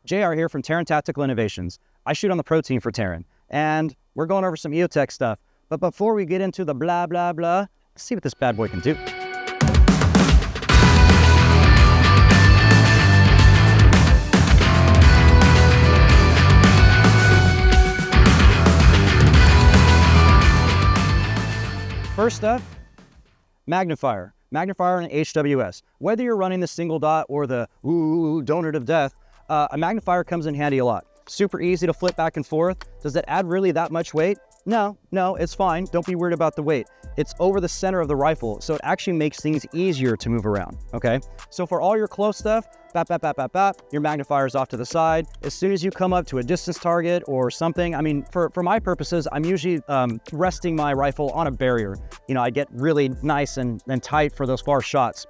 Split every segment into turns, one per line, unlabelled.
JR here from Terran Tactical Innovations. I shoot on the pro team for Terran, and we're going over some EOTECH stuff. But before we get into the blah, blah, blah, let's see what this bad boy can do. First up, magnifier. Magnifier and HWS. Whether you're running the single dot or the donut of death, a magnifier comes in handy a lot. Super easy to flip back and forth. Does it add really that much weight? No, it's fine. Don't be worried about the weight. It's over the center of the rifle, so it actually makes things easier to move around, okay? So for all your close stuff, bap, bap, bap, bap, bap, your magnifier's off to the side. As soon as you come up to a distance target or something, I mean, for my purposes, I'm usually resting my rifle on a barrier. You know, I get really nice and tight for those far shots.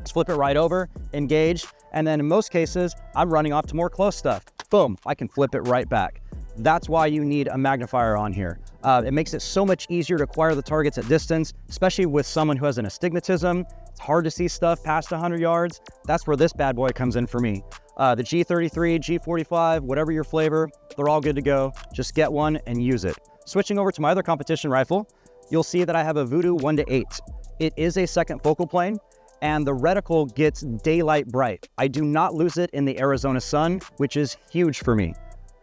Just flip it right over, engage, and then in most cases, I'm running off to more close stuff. Boom, I can flip it right back. That's why you need a magnifier on here. It makes it so much easier to acquire the targets at distance, especially with someone who has an astigmatism. It's hard to see stuff past 100 yards. That's where this bad boy comes in for me. The G33, G45, whatever your flavor, they're all good to go. Just get one and use it. Switching over to my other competition rifle, you'll see that I have a Vudu 1:8. It is a second focal plane, and the reticle gets daylight bright. I do not lose it in the Arizona sun, which is huge for me.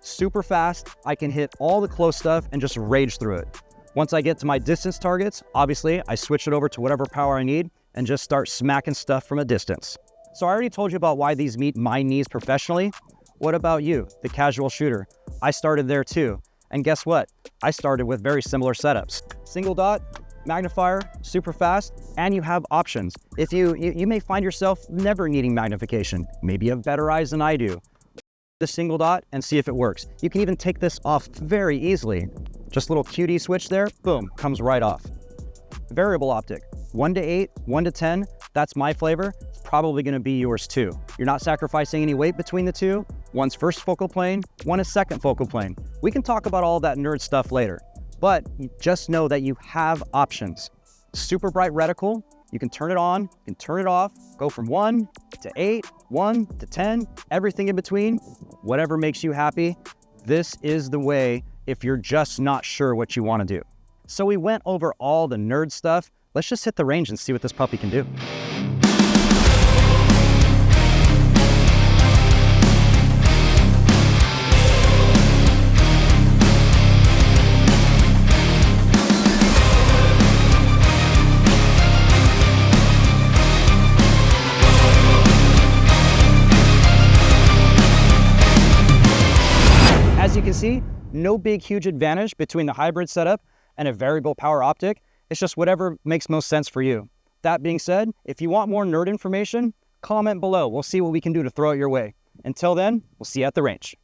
Super fast, I can hit all the close stuff and just rage through it. Once I get to my distance targets, obviously I switch it over to whatever power I need and just start smacking stuff from a distance. So I already told you about why these meet my needs professionally. What about you, the casual shooter? I started there too. And guess what? I started with very similar setups. Single dot, magnifier, super fast, and you have options. If you may find yourself never needing magnification. Maybe you have better eyes than I do. The single dot and see if it works. You can even take this off very easily. Just a little QD switch there, boom, comes right off. Variable optic, 1:8, 1:10, that's my flavor. It's probably gonna be yours too. You're not sacrificing any weight between the two. One's first focal plane, one is second focal plane. We can talk about all that nerd stuff later, but just know that you have options. Super bright reticle, you can turn it on, you can turn it off, go from 1 to 8, 1 to 10, everything in between, whatever makes you happy. This is the way if you're just not sure what you want to do. So we went over all the nerd stuff. Let's just hit the range and see what this puppy can do. As you can see, no big, huge advantage between the hybrid setup and a variable power optic. It's just whatever makes most sense for you. That being said, if you want more nerd information, comment below. We'll see what we can do to throw it your way. Until then, we'll see you at the range.